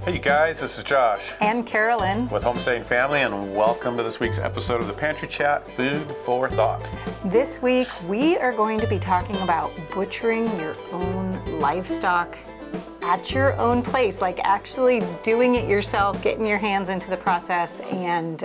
Hey you guys, this is Josh and Carolyn with Homesteading Family, and welcome to this week's episode of the Pantry Chat, Food for Thought. This week we are going to be talking about butchering your own livestock at your own place, like actually doing it yourself, getting your hands into the process, and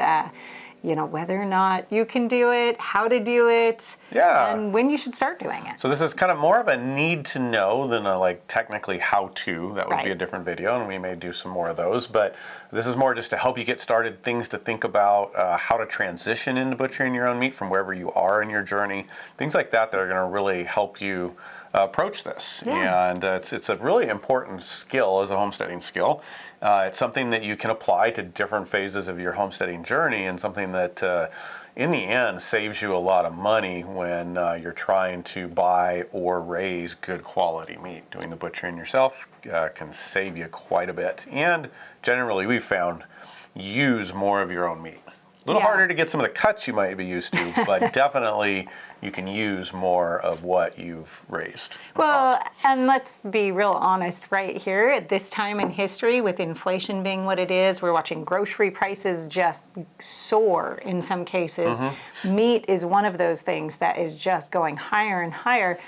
whether or not you can do it, how to do it, and when you should start doing it. So this is kind of more of a need to know than a technically how to. That would be a different video, and we may do some more of those. But this is more just to help you get started, things to think about, how to transition into butchering your own meat from wherever you are in your journey, things like that that are going to really help you approach this. And it's a really important skill as a homesteading skill. It's something that you can apply to different phases of your homesteading journey, and something that in the end saves you a lot of money when you're trying to buy or raise good quality meat. Doing the butchering yourself can save you quite a bit, and generally we've found use more of your own meat. A little harder to get some of the cuts you might be used to, but definitely you can use more of what you've raised. Well, and let's be real honest right here. At this time in history, with inflation being what it is, we're watching grocery prices just soar in some cases. Meat is one of those things that is just going higher and higher.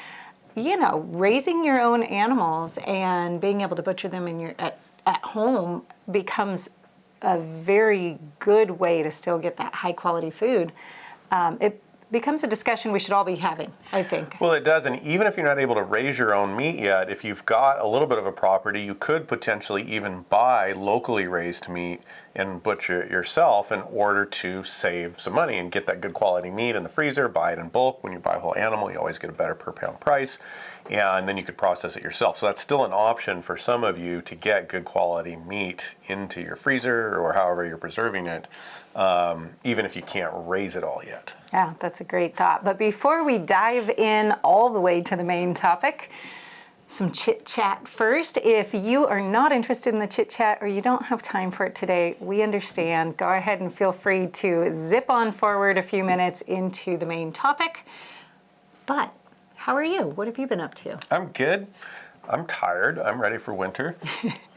Raising your own animals and being able to butcher them at home becomes a very good way to still get that high quality food. It becomes a discussion we should all be having, I think. Well, it does, and even if you're not able to raise your own meat yet, if you've got a little bit of a property, you could potentially even buy locally raised meat and butcher it yourself in order to save some money and get that good quality meat in the freezer. Buy it in bulk. When you buy a whole animal, you always get a better per pound price, and then you could process it yourself. So that's still an option for some of you to get good quality meat into your freezer or however you're preserving it, even if you can't raise it all yet. Yeah, that's a great thought. But before we dive in all the way to the main topic, some chit chat first. If you are not interested in the chit chat or you don't have time for it today, we understand. Go ahead and feel free to zip on forward a few minutes into the main topic. But how are you? What have you been up to? I'm good. I'm tired. I'm ready for winter.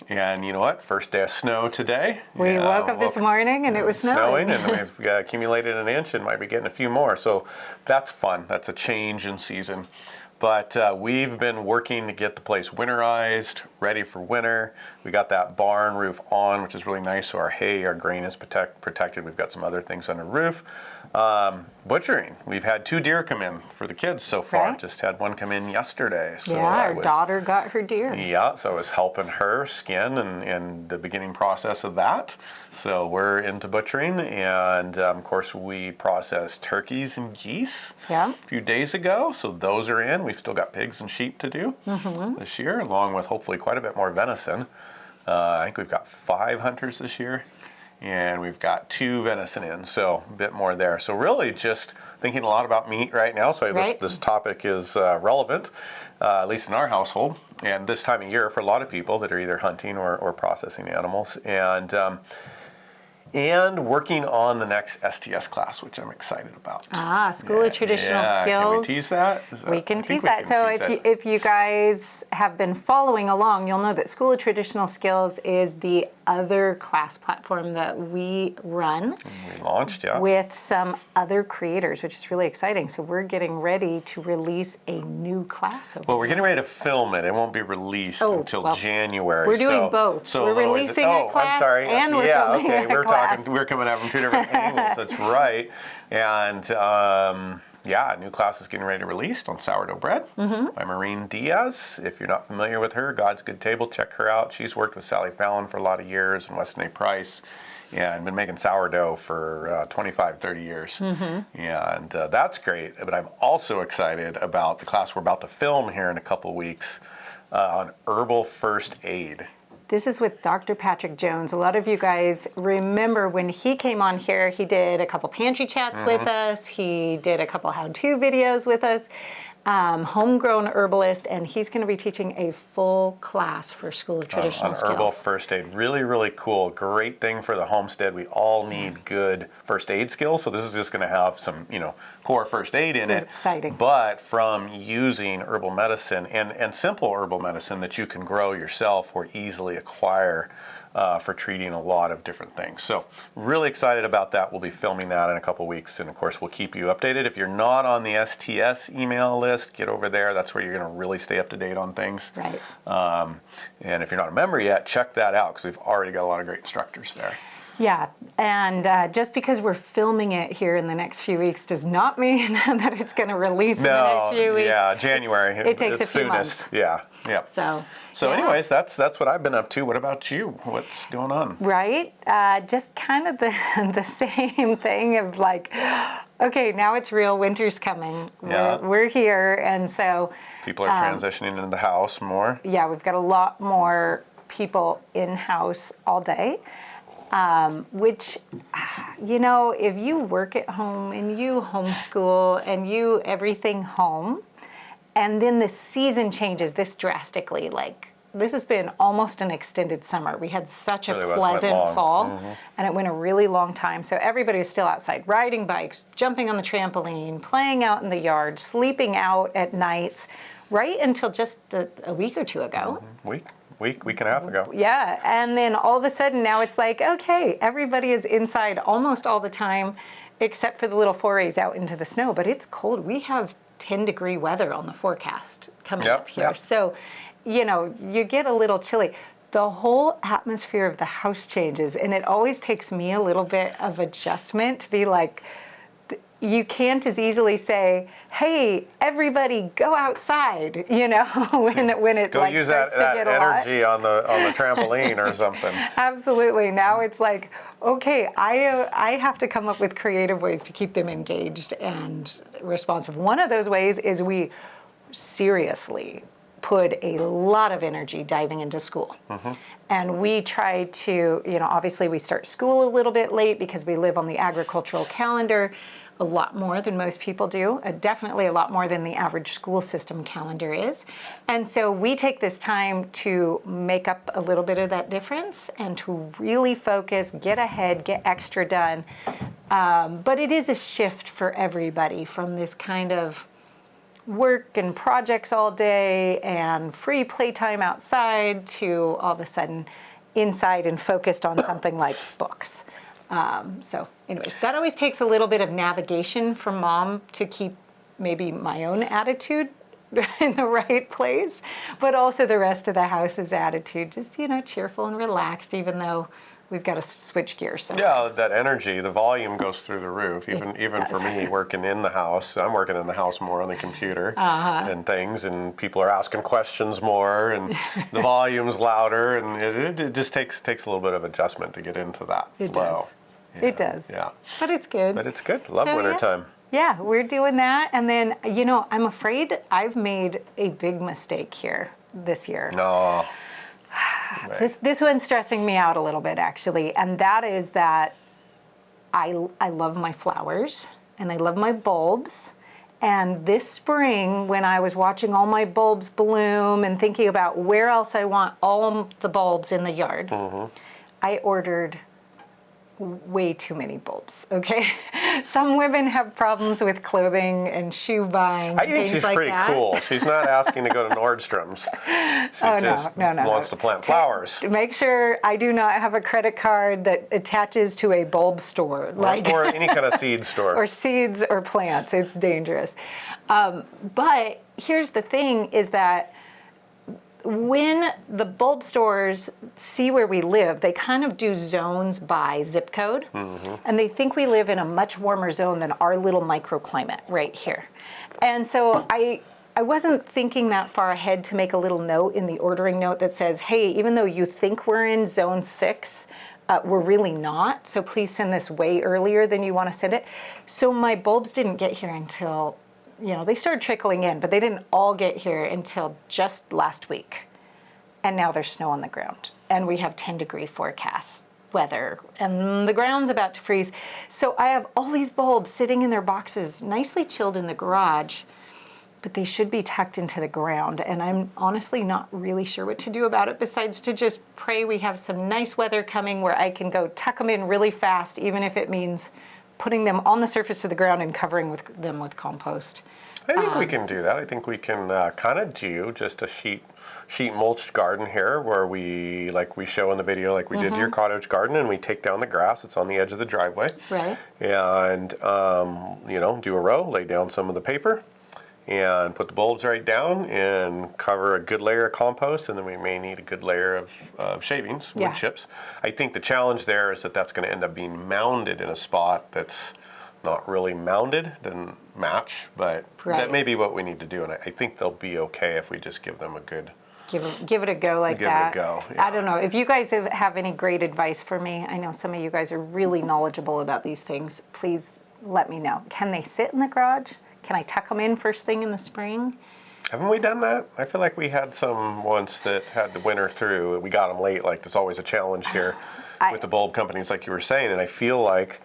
And you know what? First day of snow today. We woke up this morning and it was snowing. And we've accumulated an inch and might be getting a few more. So that's fun. That's a change in season. But we've been working to get the place winterized, ready for winter. We got that barn roof on, which is really nice. So our grain is protected. We've got some other things on the roof. Butchering. We've had 2 deer come in for the kids so far. Right. Just had one come in yesterday. So our daughter got her deer. Yeah, so I was helping her skin and the beginning process of that. So we're into butchering, and of course we processed turkeys and geese a few days ago. So those are in. We've still got pigs and sheep to do this year, along with hopefully quite a bit more venison. I think we've got 5 hunters this year. And we've got 2 venison in, so a bit more there. So really just thinking a lot about meat right now. So this topic is relevant, at least in our household, and this time of year for a lot of people that are either hunting or processing animals. And working on the next STS class, which I'm excited about. School of Traditional Skills. Can we tease that? We can tease that. So if you guys have been following along, you'll know that School of Traditional Skills is the other class platform that we run. We launched, with some other creators, which is really exciting. So we're getting ready to release a new class. We're getting ready to film it. It won't be released until January. We're doing both. So we're releasing a class, I'm sorry. And we're filming a class. We're coming at it from 2 different angles. That's right. And a new class is getting ready to release on sourdough bread by Maureen Diaz. If you're not familiar with her, God's Good Table, check her out. She's worked with Sally Fallon for a lot of years and Weston A. Price, and been making sourdough for 25, 30 years. And that's great. But I'm also excited about the class we're about to film here in a couple weeks on herbal first aid. This is with Dr. Patrick Jones. A lot of you guys remember when he came on here, he did a couple pantry chats with us. He did a couple how-to videos with us. Homegrown herbalist, and he's going to be teaching a full class for School of Traditional Skills. On herbal first aid. Really, really cool. Great thing for the homestead. We all need good first aid skills, so this is just going to have some, core first aid in it. Exciting. But from using herbal medicine and simple herbal medicine that you can grow yourself or easily acquire for treating a lot of different things. So really excited about that. We'll be filming that in a couple weeks, and of course we'll keep you updated. If you're not on the STS email list, get over there. That's where you're going to really stay up to date on things. Right. And if you're not a member yet, check that out because we've already got a lot of great instructors there. Yeah, and just because we're filming it here in the next few weeks does not mean that it's going to release in the next few weeks. Yeah, January. It takes a few months. Yeah, yeah. So yeah. Anyways, that's what I've been up to. What about you? What's going on? Right, just kind of the same thing of like, okay, now it's real. Winter's coming. Yeah. We're here, and so People are transitioning into the house more. yeah, we've got a lot more people in house all day. Which, you know, if you work at home and you homeschool and you everything home, and then the season changes this drastically, like this has been almost an extended summer. We had such a pleasant fall, and it went a really long time. So everybody was still outside riding bikes, jumping on the trampoline, playing out in the yard, sleeping out at nights, right until just a week or two ago. Week and a half ago. Yeah, and then all of a sudden now it's like, okay, everybody is inside almost all the time, except for the little forays out into the snow. But it's cold. We have 10-degree weather on the forecast coming up here. Yep. So, you know, you get a little chilly. The whole atmosphere of the house changes, and it always takes me a little bit of adjustment to be like, you can't as easily say, "Hey, everybody, go outside," you know, when it go like use starts that to get a energy on the trampoline or something. Absolutely. Now it's like, okay, I have to come up with creative ways to keep them engaged and responsive. One of those ways is we seriously put a lot of energy diving into school. And we try to, you know, obviously we start school a little bit late because we live on the agricultural calendar. A lot more than most people do, definitely a lot more than the average school system calendar is. And so we take this time to make up a little bit of that difference and to really focus, get ahead, get extra done. But it is a shift for everybody from this kind of work and projects all day and free playtime outside to all of a sudden inside and focused on something like books. So anyways, that always takes a little bit of navigation from mom to keep maybe my own attitude in the right place, but also the rest of the house's attitude, just, you know, cheerful and relaxed, even though we've got to switch gears. So. Yeah, that energy, the volume goes through the roof. Even for me, working in the house, I'm working in the house more on the computer and things, and people are asking questions more, and the volume's louder, and it just takes a little bit of adjustment to get into that flow. It does. Yeah. It does. Yeah. But it's good. Love wintertime. Yeah, we're doing that. And then, you know, I'm afraid I've made a big mistake here this year. No. This one's stressing me out a little bit, actually. And that is that I love my flowers and I love my bulbs. And this spring, when I was watching all my bulbs bloom and thinking about where else I want all the bulbs in the yard, I ordered way too many bulbs, okay? Some women have problems with clothing and shoe buying. I think she's like pretty that. cool. She's not asking to go to Nordstrom's. She wants to plant flowers. Make sure I do not have a credit card that attaches to a bulb store. Or any kind of seed store. Or seeds or plants. It's dangerous. But here's the thing is that when the bulb stores see where we live, they kind of do zones by zip code, and they think we live in a much warmer zone than our little microclimate right here. And so I wasn't thinking that far ahead to make a little note in the ordering note that says, hey, even though you think we're in zone 6, we're really not, so please send this way earlier than you want to send it. So my bulbs didn't get here until, you know, they started trickling in, but they didn't all get here until just last week. And now there's snow on the ground. And we have 10-degree forecast weather. And the ground's about to freeze. So I have all these bulbs sitting in their boxes, nicely chilled in the garage, but they should be tucked into the ground. And I'm honestly not really sure what to do about it besides to just pray we have some nice weather coming where I can go tuck them in really fast, even if it means putting them on the surface of the ground and covering them with compost. I think we can do that. I think we can kind of do just a sheet mulched garden here where we show in the video, like we did your cottage garden, and we take down the grass. It's on the edge of the driveway. Right. And, do a row, lay down some of the paper, and put the bulbs right down and cover a good layer of compost, and then we may need a good layer of shavings, wood chips. I think the challenge there is that that's going to end up being mounded in a spot that's not really mounded, doesn't match, but that may be what we need to do, and I think they'll be okay if we just give them a good... Give it a go like that. Give it a go, yeah. I don't know. If you guys have any great advice for me, I know some of you guys are really knowledgeable about these things, please let me know. Can they sit in the garage? Can I tuck them in first thing in the spring? Haven't we done that? I feel like we had some once that had to winter through. We got them late, like there's always a challenge here with the bulb companies, like you were saying, and I feel like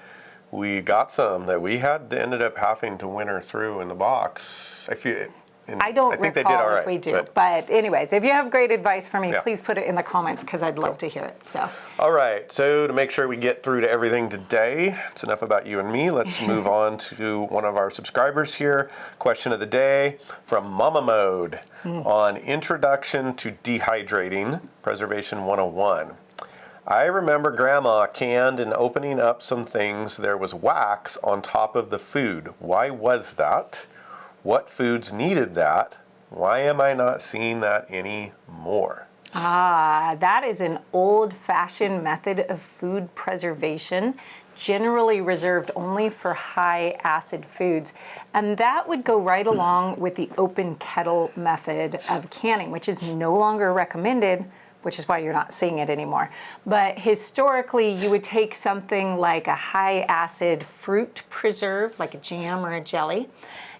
we got some that we ended up having to winter through in the box. I think recall all right, if we do. But anyways, if you have great advice for me, Yeah. please put it in the comments because I'd love to hear it. So. All right, so to make sure we get through to everything today, it's enough about you and me. Let's move on to one of our subscribers here. Question of the day from Mama Mode on Introduction to Dehydrating, Preservation 101. I remember Grandma canned and opening up some things. There was wax on top of the food. Why was that? What foods needed that? Why am I not seeing that anymore? That is an old-fashioned method of food preservation, generally reserved only for high-acid foods. And that would go right along with the open kettle method of canning, which is no longer recommended, which is why you're not seeing it anymore. But historically, you would take something like a high-acid fruit preserve, like a jam or a jelly.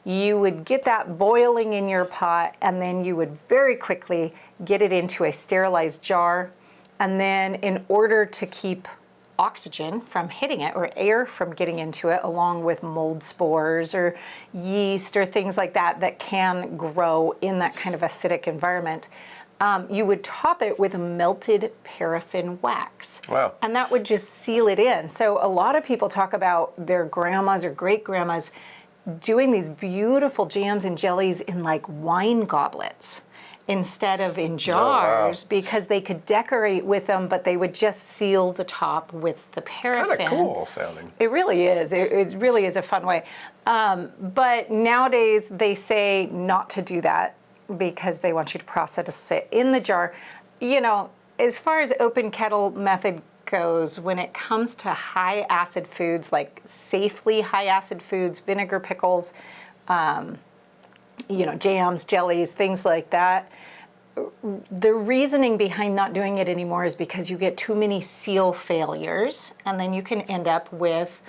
You would get that boiling in your pot, and then you would very quickly get it into a sterilized jar. And then in order to keep oxygen from hitting it or air from getting into it, along with mold spores or yeast or things like that that can grow in that kind of acidic environment, you would top it with melted paraffin wax. Wow. And that would just seal it in. So a lot of people talk about their grandmas or great-grandmas doing these beautiful jams and jellies in like wine goblets instead of in jars because they could decorate with them, but they would just seal the top with the paraffin. Kind of cool sounding. It really is. It really is a fun way. But nowadays they say not to do that because they want you to process it in the jar. You know, as far as open kettle method goes, when it comes to high acid foods, like safely high acid foods, vinegar, pickles, jams, jellies, things like that, the reasoning behind not doing it anymore is because you get too many seal failures, and then you can end up with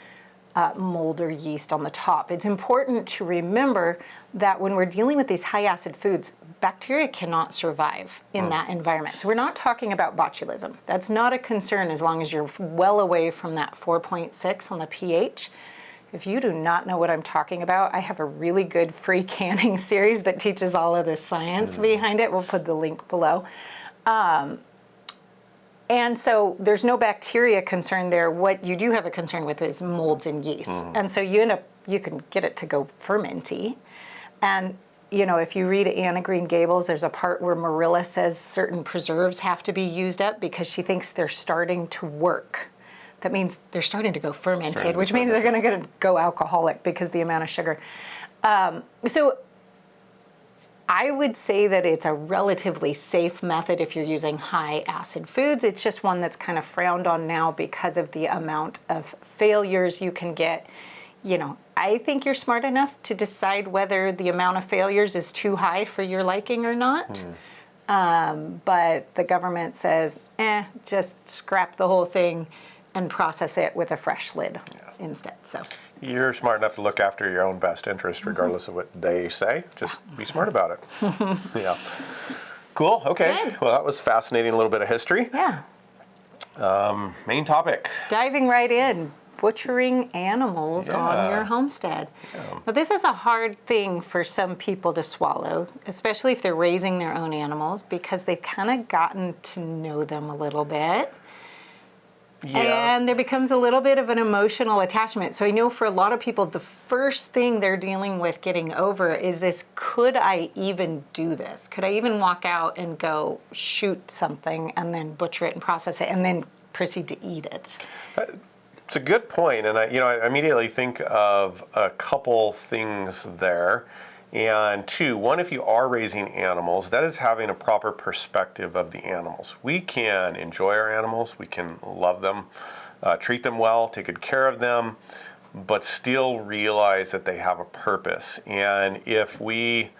mold or yeast on the top. It's important to remember that when we're dealing with these high acid foods, bacteria cannot survive in that environment. So we're not talking about botulism. That's not a concern as long as you're well away from that 4.6 on the pH. If you do not know what I'm talking about, I have a really good free canning series that teaches all of the science behind it. We'll put the link below. And so there's no bacteria concern there. What you do have a concern with is molds and yeast. And so you can get it to go fermenty. And if you read Anna Green Gables, there's a part where Marilla says certain preserves have to be used up because she thinks they're starting to work. That means they're starting to go fermented, which means they're going to go alcoholic because the amount of sugar. So I would say that it's a relatively safe method if you're using high acid foods. It's just one that's kind of frowned on now because of the amount of failures you can get. I think you're smart enough to decide whether the amount of failures is too high for your liking or not. But the government says, just scrap the whole thing and process it with a fresh lid instead. So you're smart enough to look after your own best interest, regardless of what they say. Just be smart about it. Yeah. Cool. Okay. Good. Well, that was fascinating. A little bit of history. Yeah. Main topic. Diving right in. Butchering animals on your homestead. Yeah. Now, this is a hard thing for some people to swallow, especially if they're raising their own animals, because they've kind of gotten to know them a little bit. Yeah. And there becomes a little bit of an emotional attachment. So I know for a lot of people, the first thing they're dealing with getting over is this, could I even do this? Could I even walk out and go shoot something and then butcher it and process it and then proceed to eat it? It's a good point, and I immediately think of a couple things there. And two, one, if you are raising animals, that is having a proper perspective of the animals. We can enjoy our animals, we can love them, treat them well, take good care of them, but still realize that they have a purpose. And if we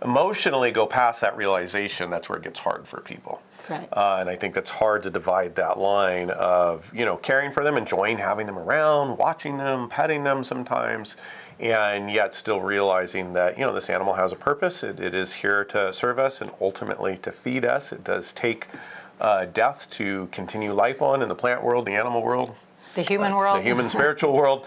emotionally go past that realization, that's where it gets hard for people. Right. And I think that's hard to divide that line of, caring for them, enjoying having them around, watching them, petting them sometimes, and yet still realizing that, this animal has a purpose. It is here to serve us and ultimately to feed us. It does take death to continue life on in the plant world, the animal world. The human world. The human spiritual world,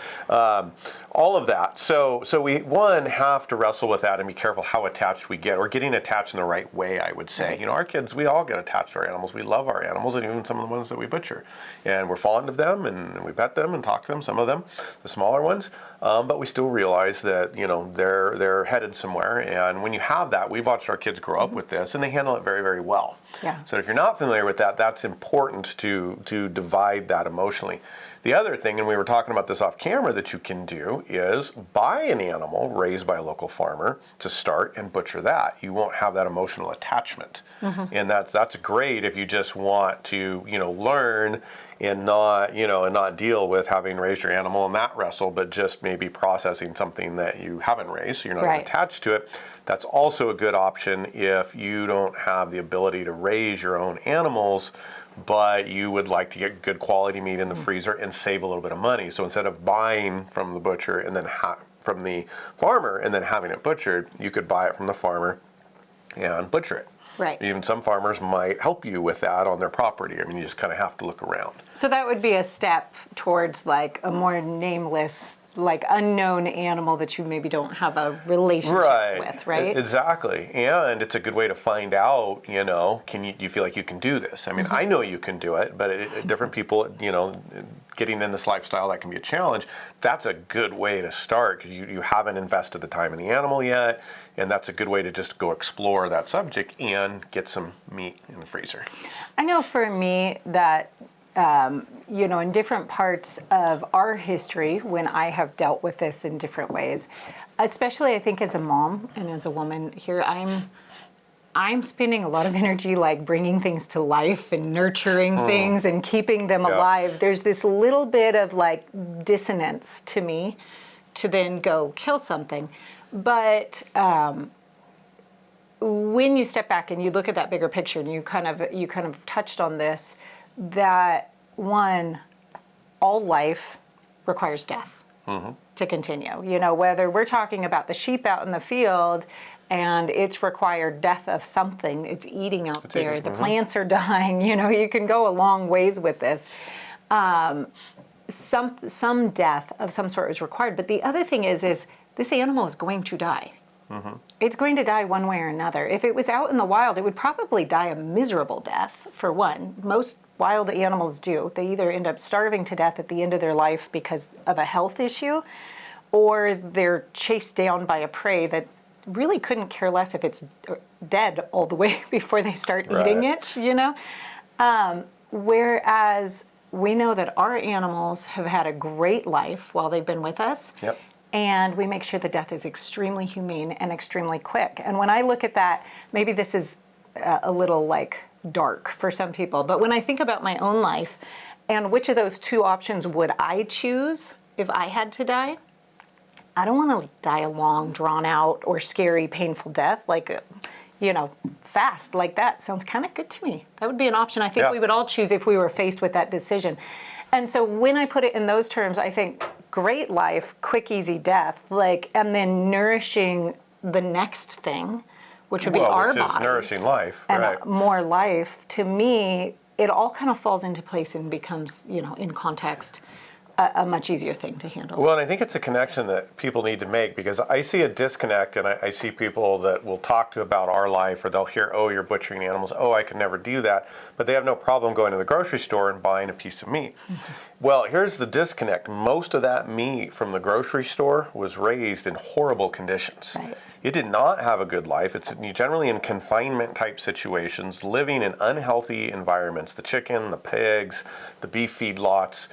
all of that. So we, one, have to wrestle with that and be careful how attached we get, or getting attached in the right way, I would say. Right. Our kids, we all get attached to our animals. We love our animals, and even some of the ones that we butcher. And we're fond of them, and we pet them and talk to them, some of them, the smaller ones. But we still realize that, they're headed somewhere. And when you have that, we've watched our kids grow up with this, and they handle it very, very well. Yeah. So if you're not familiar with that, that's important to divide that emotionally. The other thing, and we were talking about this off camera, that you can do is buy an animal raised by a local farmer to start and butcher that. You won't have that emotional attachment. Mm-hmm. And that's great if you just want to, learn and not deal with having raised your animal in that wrestle, but just maybe processing something that you haven't raised, so you're not as attached to it. That's also a good option if you don't have the ability to raise your own animals, but you would like to get good quality meat in the freezer and save a little bit of money. So instead of buying from the butcher and then from the farmer and then having it butchered, you could buy it from the farmer and butcher it. Right. Even some farmers might help you with that on their property. You just kind of have to look around. So that would be a step towards like a more nameless, like unknown animal that you maybe don't have a relationship with, right? Exactly. And it's a good way to find out, do you feel like you can do this? Mm-hmm. I know you can do it, but different people, getting in this lifestyle, that can be a challenge. That's a good way to start because you haven't invested the time in the animal yet, and that's a good way to just go explore that subject and get some meat in the freezer. I know for me that in different parts of our history, when I have dealt with this in different ways, especially I think as a mom and as a woman here, I'm spending a lot of energy like bringing things to life and nurturing things and keeping them alive. There's this little bit of like dissonance to me to then go kill something. But when you step back and you look at that bigger picture, and you kind of touched on this, that one, all life requires death to continue. Whether we're talking about the sheep out in the field and it's required death of something, it's eating out there, the plants are dying, you can go a long ways with this. Some death of some sort is required. But the other thing is this animal is going to die. Mm-hmm. It's going to die one way or another. If it was out in the wild, it would probably die a miserable death, for one. Most wild animals do. They either end up starving to death at the end of their life because of a health issue, or they're chased down by a prey that really couldn't care less if it's dead all the way before they start eating it, whereas we know that our animals have had a great life while they've been with us. Yep. And we make sure the death is extremely humane and extremely quick. And when I look at that, maybe this is a little like dark for some people, but when I think about my own life and which of those two options would I choose if I had to die, I don't want to die a long, drawn out or scary, painful death. Like, fast like that sounds kind of good to me. That would be an option I think we would all choose if we were faced with that decision. And so when I put it in those terms, I think great life, quick, easy death, and then nourishing the next thing, which would be our bodies. Nourishing life, and more life. To me, it all kind of falls into place and becomes, in context, a much easier thing to handle. Well, and I think it's a connection that people need to make, because I see a disconnect, and I see people that will talk to about our life, or they'll hear, oh, you're butchering animals. Oh, I could never do that. But they have no problem going to the grocery store and buying a piece of meat. Well, here's the disconnect. Most of that meat from the grocery store was raised in horrible conditions. Right. It did not have a good life. It's generally in confinement type situations, living in unhealthy environments, the chicken, the pigs, the beef feedlots.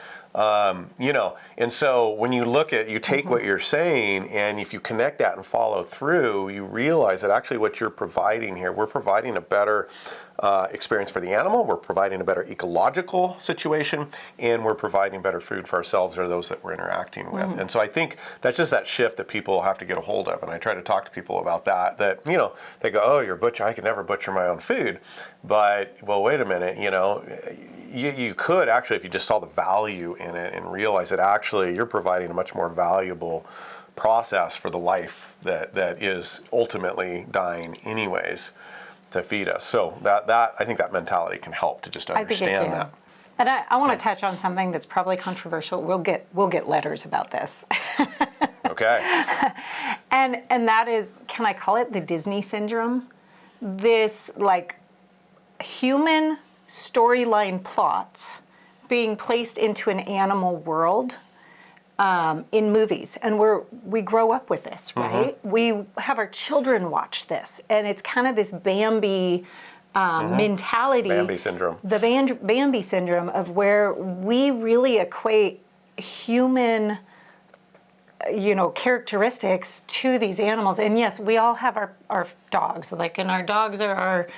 And so when you look at, you take what you're saying, and if you connect that and follow through, you realize that actually what you're providing here, we're providing a better experience for the animal, we're providing a better ecological situation, and we're providing better food for ourselves or those that we're interacting with. And so I think that's just that shift that people have to get a hold of. And I try to talk to people about that, they go, oh, you're a butcher, I could never butcher my own food. But, well, wait a minute, you could actually, if you just saw the value in it and realize that actually you're providing a much more valuable process for the life that is ultimately dying anyways to feed us. So that I think that mentality can help to just understand that. And I want to touch on something that's probably controversial. We'll get letters about this. Okay. And that is, can I call it the Disney syndrome? This human storyline plots being placed into an animal world in movies, and we grow up with this, right? We have our children watch this, and it's kind of this Bambi mentality. Bambi syndrome. The Bambi syndrome of where we really equate human characteristics to these animals. And yes, we all have our dogs, and our dogs are our,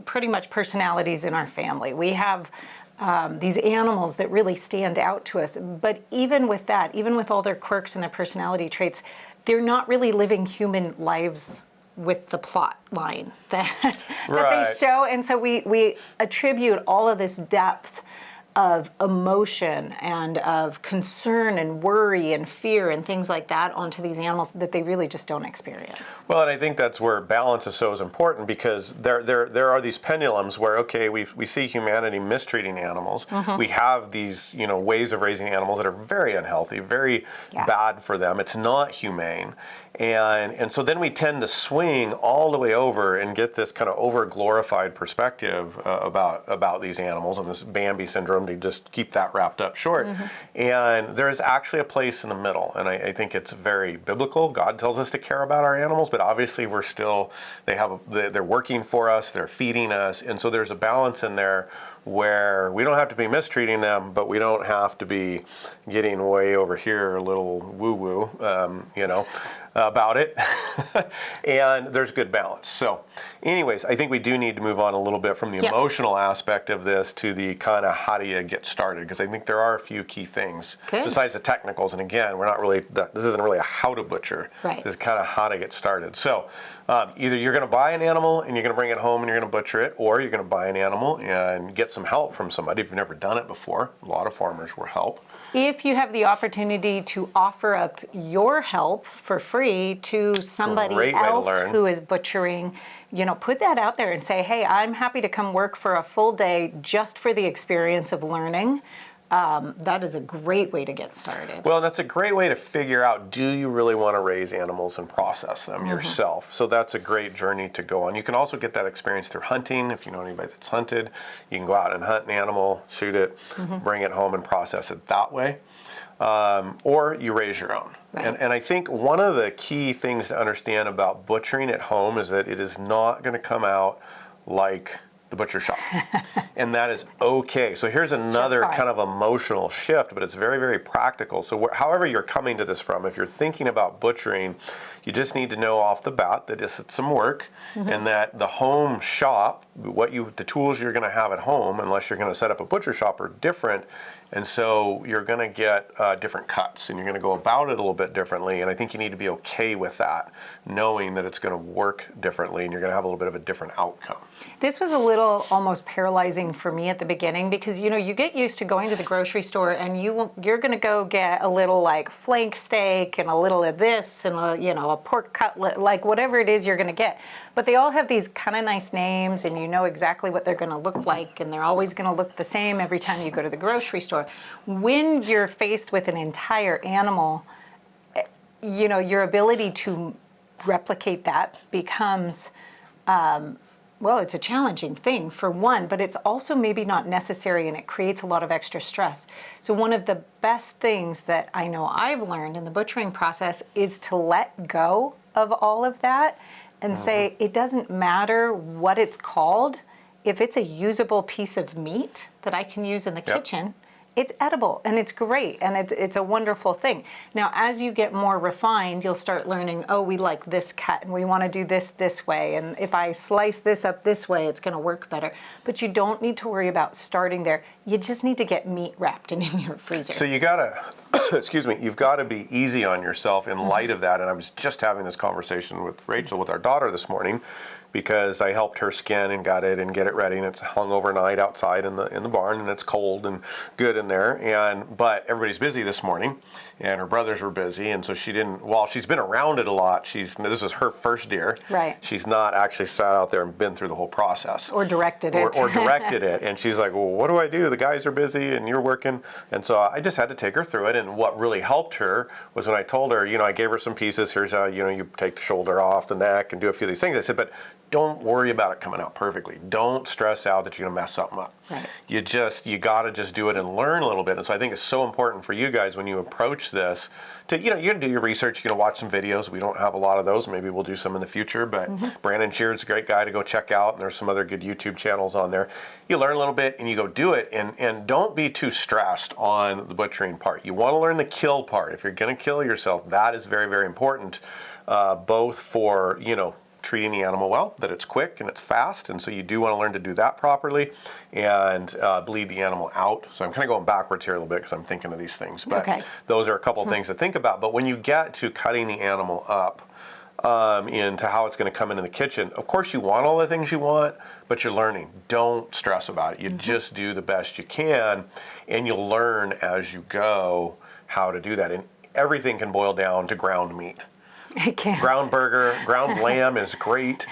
pretty much personalities in our family. We have these animals that really stand out to us. But even with that, even with all their quirks and their personality traits, they're not really living human lives with the plot line that they show. And so we attribute all of this depth of emotion and of concern and worry and fear and things like that onto these animals that they really just don't experience. Well, and I think that's where balance is so important, because there are these pendulums where, okay, we see humanity mistreating animals. We have these ways of raising animals that are very unhealthy, very bad for them. It's not humane. And so then we tend to swing all the way over and get this kind of over-glorified perspective about these animals and this Bambi syndrome, to just keep that wrapped up short. And there is actually a place in the middle, and I think it's very biblical. God tells us to care about our animals, but obviously they're working for us, they're feeding us, and so there's a balance in there where we don't have to be mistreating them, but we don't have to be getting way over here a little woo-woo, about it. And there's good balance. So anyways, I think we do need to move on a little bit from the emotional aspect of this to the kind of how do you get started, because I think there are a few key things besides the technicals. And again, this isn't really a how to butcher. Right. This is kind of how to get started. So either you're going to buy an animal and you're going to bring it home and you're going to butcher it, or you're going to buy an animal and get some help from somebody if you've never done it before. A lot of farmers will help. If you have the opportunity to offer up your help for free to somebody else who is butchering, put that out there and say, hey, I'm happy to come work for a full day just for the experience of learning. That is a great way to get started. Well, that's a great way to figure out, do you really want to raise animals and process them yourself? So that's a great journey to go on. You can also get that experience through hunting. If you know anybody that's hunted, you can go out and hunt an animal, shoot it, bring it home and process it that way. Or you raise your own. Right. And I think one of the key things to understand about butchering at home is that it is not going to come out like the butcher shop. And that is okay. So here's another kind of emotional shift, but it's very, very practical. So however you're coming to this from, if you're thinking about butchering, you just need to know off the bat that it's some work, and that the home shop, the tools you're going to have at home, unless you're going to set up a butcher shop, are different. And so you're going to get different cuts, and you're going to go about it a little bit differently. And I think you need to be okay with that, knowing that it's going to work differently and you're going to have a little bit of a different outcome. This was a little almost paralyzing for me at the beginning, because you get used to going to the grocery store and you're going to go get a little flank steak and a little of this and a a pork cutlet, like whatever it is you're going to get. But they all have these kind of nice names, and you know exactly what they're going to look like, and they're always going to look the same every time you go to the grocery store. When you're faced with an entire animal, you know, your ability to replicate that becomes, well, it's a challenging thing for one, but it's also maybe not necessary, and it creates a lot of extra stress. So one of the best things that I know I've learned in the butchering process is to let go of all of that and say, it doesn't matter what it's called. If it's a usable piece of meat that I can use in the kitchen, it's edible and it's great and it's a wonderful thing. Now, as you get more refined, you'll start learning, oh, we like this cut and we want to do this way. And if I slice this up this way, it's going to work better. But you don't need to worry about starting there. You just need to get meat wrapped in your freezer. So you gotta, excuse me, you've got to be easy on yourself in light of that. And I was just having this conversation with Rachel, with our daughter this morning, because I helped her skin and gut it and get it ready, and it's hung overnight outside in the barn, and it's cold and good in there. But everybody's busy this morning, and her brothers were busy, and so she didn't. While she's been around it a lot, this is her first deer. Right. She's not actually sat out there and been through the whole process. Or directed it. Or directed it, and she's like, well, what do I do? The guys are busy, and you're working, and so I just had to take her through it. And what really helped her was when I told her, I gave her some pieces. Here's how you take the shoulder off the neck and do a few of these things. I said, but don't worry about it coming out perfectly. Don't stress out that you're gonna mess something up. Right. You gotta just do it and learn a little bit. And so I think it's so important for you guys when you approach this to, you're gonna do your research, you're gonna watch some videos. We don't have a lot of those. Maybe we'll do some in the future, but Brandon Sheard's a great guy to go check out. And there's some other good YouTube channels on there. You learn a little bit and you go do it, and don't be too stressed on the butchering part. You wanna learn the kill part. If you're gonna kill yourself, that is very, very important, both for, treating the animal well, that it's quick and it's fast, and so you do want to learn to do that properly, and bleed the animal out. So I'm kind of going backwards here a little bit because I'm thinking of these things, but those are a couple of things to think about. But when you get to cutting the animal up into how it's going to come into the kitchen, of course you want all the things you want, but you're learning. Don't stress about it. You just do the best you can, and you'll learn as you go how to do that. And everything can boil down to ground meat. It can. Ground burger, ground lamb is great,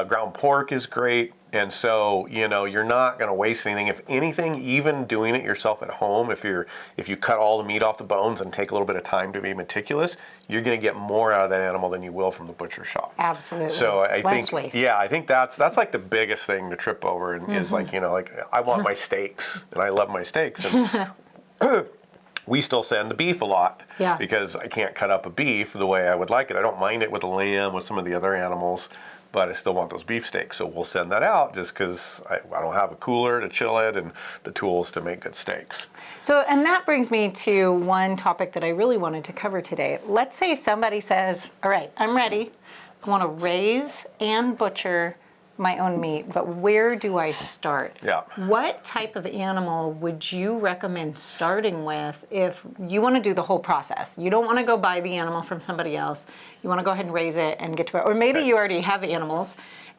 ground pork is great, and so you're not going to waste anything. If anything, even doing it yourself at home, if you cut all the meat off the bones and take a little bit of time to be meticulous, you're going to get more out of that animal than you will from the butcher shop. Absolutely. So I Less think, waste. I think that's like the biggest thing to trip over, and is like I want my steaks, and I love my steaks, and we still send the beef a lot because I can't cut up a beef the way I would like it. I don't mind it with the lamb, with some of the other animals, but I still want those beef steaks. So we'll send that out just because I don't have a cooler to chill it and the tools to make good steaks. So, and that brings me to one topic that I really wanted to cover today. Let's say somebody says, all right, I'm ready. I want to raise and butcher my own meat, but where do I start? Yeah. What type of animal would you recommend starting with if you want to do the whole process? You don't want to go buy the animal from somebody else. You want to go ahead and raise it and get to it. Or maybe you already have animals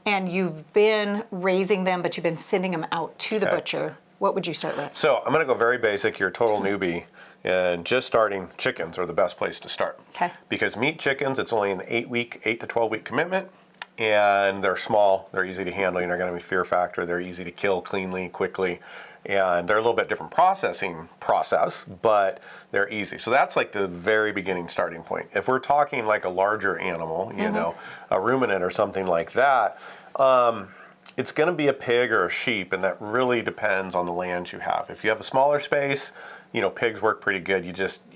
and you've been raising them, but you've been sending them out to the butcher. What would you start with? So I'm going to go very basic. You're a total newbie, and just starting, chickens are the best place to start. Okay. Because meat chickens, it's only an 8 to 12 week commitment. And they're small, they're easy to handle, you're not going to be fear factor, they're easy to kill cleanly, quickly, and they're a little bit different process, but they're easy. So that's like the very beginning starting point. If we're talking like a larger animal, a ruminant or something like that, it's going to be a pig or a sheep, and that really depends on the land you have. If you have a smaller space, pigs work pretty good.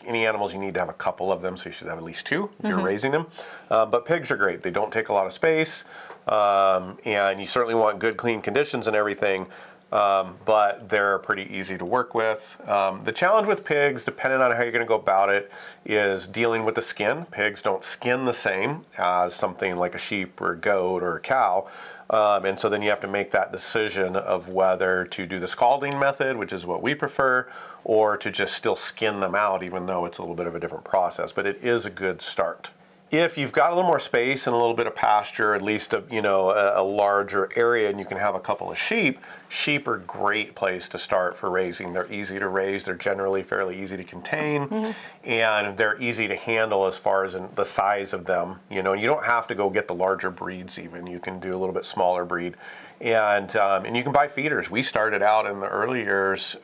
Any animals, you need to have a couple of them, so you should have at least 2 if you're raising them. But pigs are great. They don't take a lot of space, and you certainly want good, clean conditions and everything, but they're pretty easy to work with. The challenge with pigs, depending on how you're going to go about it, is dealing with the skin. Pigs don't skin the same as something like a sheep or a goat or a cow. And so then you have to make that decision of whether to do the scalding method, which is what we prefer, or to just still skin them out, even though it's a little bit of a different process. But it is a good start. If you've got a little more space and a little bit of pasture, at least a larger area, and you can have a couple of sheep, sheep are a great place to start for raising. They're easy to raise. They're generally fairly easy to contain, and they're easy to handle as far as in the size of them. You don't have to go get the larger breeds even. You can do a little bit smaller breed. And you can buy feeders. We started out in the early years,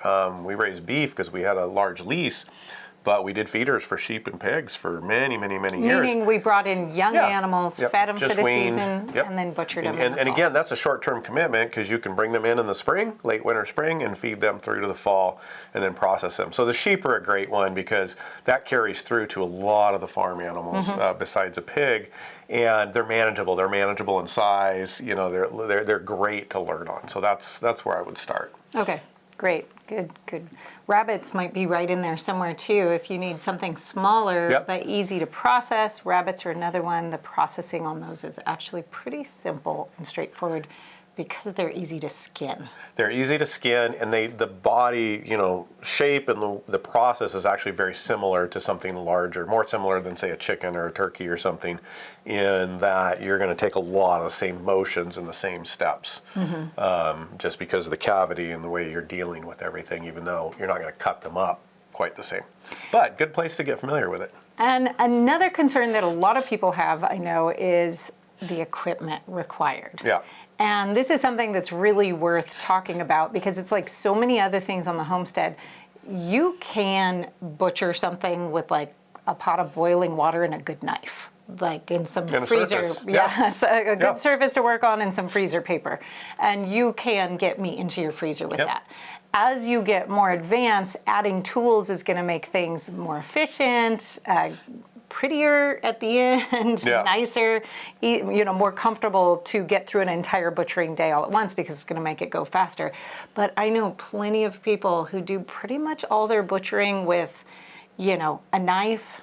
we raised beef because we had a large lease. But we did feeders for sheep and pigs for many, many, many years. Meaning we brought in young animals, fed them just for the weaned, season, and then butchered them. And again, that's a short-term commitment because you can bring them in the spring, late winter, spring, and feed them through to the fall and then process them. So the sheep are a great one because that carries through to a lot of the farm animals besides a pig. And they're manageable. They're manageable in size. They're great to learn on. So that's where I would start. Okay, great, good. Rabbits might be right in there somewhere too. If you need something smaller but easy to process, rabbits are another one. The processing on those is actually pretty simple and straightforward because they're easy to skin. They're easy to skin, and the body, shape and the process is actually very similar to something larger, more similar than say a chicken or a turkey or something, in that you're going to take a lot of the same motions and the same steps, just because of the cavity and the way you're dealing with everything, even though you're not going to cut them up quite the same. But good place to get familiar with it. And another concern that a lot of people have, I know, is the equipment required. Yeah. And this is something that's really worth talking about because it's like so many other things on the homestead. You can butcher something with like a pot of boiling water and a good knife, like in some freezer. So a good surface to work on and some freezer paper. And you can get meat into your freezer with that. As you get more advanced, adding tools is going to make things more efficient, prettier at the end, nicer, more comfortable to get through an entire butchering day all at once because it's going to make it go faster. But I know plenty of people who do pretty much all their butchering with, a knife,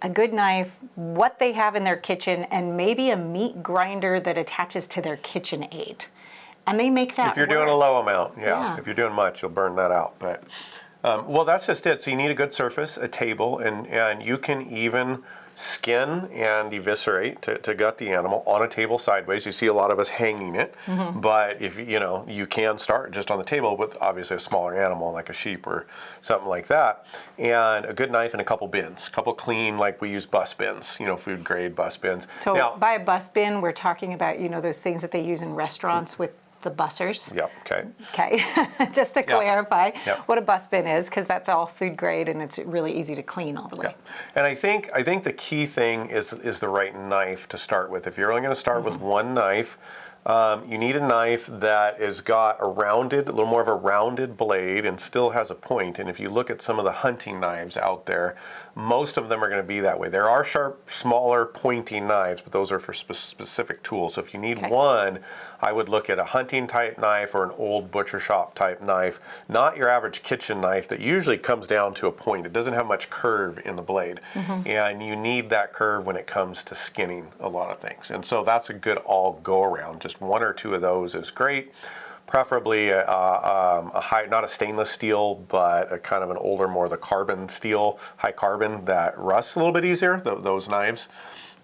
a good knife, what they have in their kitchen, and maybe a meat grinder that attaches to their kitchen aid. And they make that work. If you're doing a low amount, If you're doing much, you'll burn that out. But well, that's just it. So you need a good surface, a table, and you can even skin and eviscerate to gut the animal on a table sideways. You see a lot of us hanging it, but if you can start just on the table with obviously a smaller animal like a sheep or something like that, and a good knife and a couple bins, clean, like we use bus bins, food grade bus bins. So now, by a bus bin, we're talking about those things that they use in restaurants with the bussers. Yep. Okay. Just to clarify what a bus bin is, because that's all food grade and it's really easy to clean all the way. And I think the key thing is the right knife to start with. If you're only going to start with one knife, you need a knife that has got a little more of a rounded blade and still has a point. And if you look at some of the hunting knives out there, most of them are going to be that way. There are sharp, smaller, pointy knives, but those are for specific tools. So if you need one, I would look at a hunting type knife or an old butcher shop type knife, not your average kitchen knife that usually comes down to a point. It doesn't have much curve in the blade. And you need that curve when it comes to skinning a lot of things. And so that's a good all go around. Just one or two of those is great. Preferably a high, not a stainless steel, but a kind of an older, more the carbon steel, high carbon that rusts a little bit easier, those knives.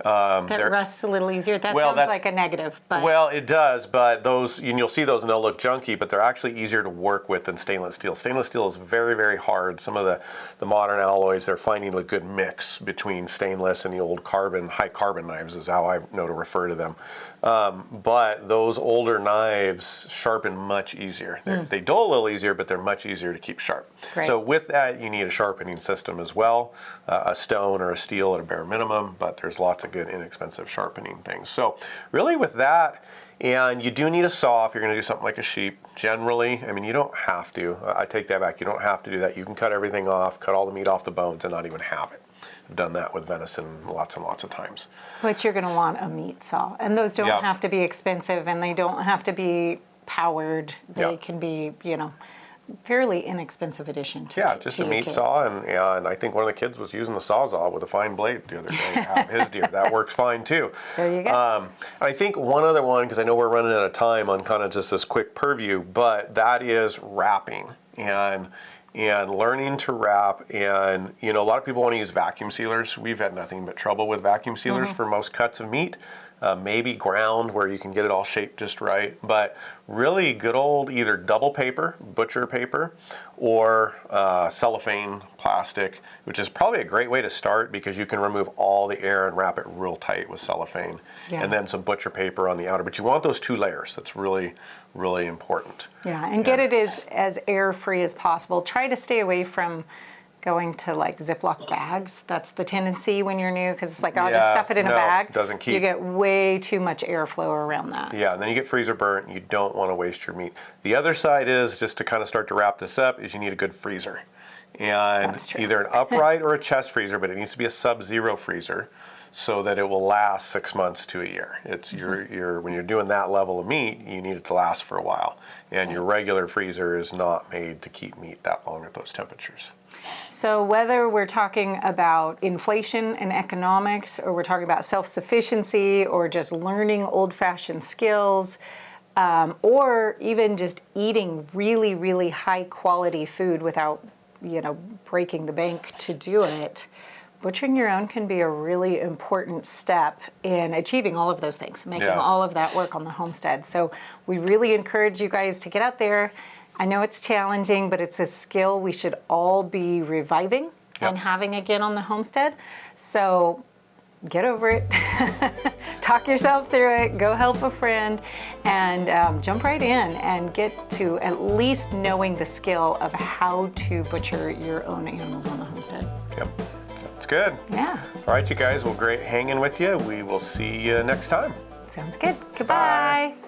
That rusts a little easier. That sounds like a negative. But. Well, it does, but those, you'll see those and they'll look junky, but they're actually easier to work with than stainless steel. Stainless steel is very, very hard. Some of the modern alloys, they're finding a good mix between stainless and the old carbon, high carbon knives is how I know to refer to them. But those older knives sharpen much easier. They dull a little easier, but they're much easier to keep sharp. Great. So with that, you need a sharpening system as well, a stone or a steel at a bare minimum, but there's lots of good inexpensive sharpening things. So really with that, and you do need a saw if you're going to do something like a sheep. Generally, I mean, you don't have to. I take that back. You don't have to do that. You can cut everything off, cut all the meat off the bones, and not even have it. I've done that with venison lots and lots of times. But you're going to want a meat saw, and those don't have to be expensive, and they don't have to be powered. They can be, fairly inexpensive addition to just a meat saw, and I think one of the kids was using the Sawzall with a fine blade the other day to have his deer. That works fine too. There you go. I think one other one, because I know we're running out of time on kind of just this quick purview, but that is wrapping. And and learning to wrap. And, you know, a lot of people want to use vacuum sealers. We've had nothing but trouble with vacuum sealers for most cuts of meat. Maybe ground where you can get it all shaped just right, but really good old either double paper, butcher paper, or cellophane plastic, which is probably a great way to start because you can remove all the air and wrap it real tight with cellophane, and then some butcher paper on the outer. But you want those 2 layers. That's really, really important. Yeah, and get it as air-free as possible. Try to stay away from going to like Ziploc bags. That's the tendency when you're new, because it's like, I'll just stuff it in a bag. Doesn't keep. You get way too much airflow around that. Yeah, and then you get freezer burnt. You don't want to waste your meat. The other side is, just to kind of start to wrap this up, is you need a good freezer. And either an upright or a chest freezer, but it needs to be a sub-zero freezer so that it will last 6 months to a year. It's when you're doing that level of meat, you need it to last for a while. And your regular freezer is not made to keep meat that long at those temperatures. So whether we're talking about inflation and economics, or we're talking about self-sufficiency, or just learning old-fashioned skills, or even just eating really, really high-quality food without, you know, breaking the bank to do it, butchering your own can be a really important step in achieving all of those things, making all of that work on the homestead. So we really encourage you guys to get out there. I know it's challenging, but it's a skill we should all be reviving and having again on the homestead. So get over it, talk yourself through it, go help a friend, and jump right in and get to at least knowing the skill of how to butcher your own animals on the homestead. Yep, that's good. Yeah. All right, you guys, well, great hanging with you. We will see you next time. Sounds good. Goodbye. Bye.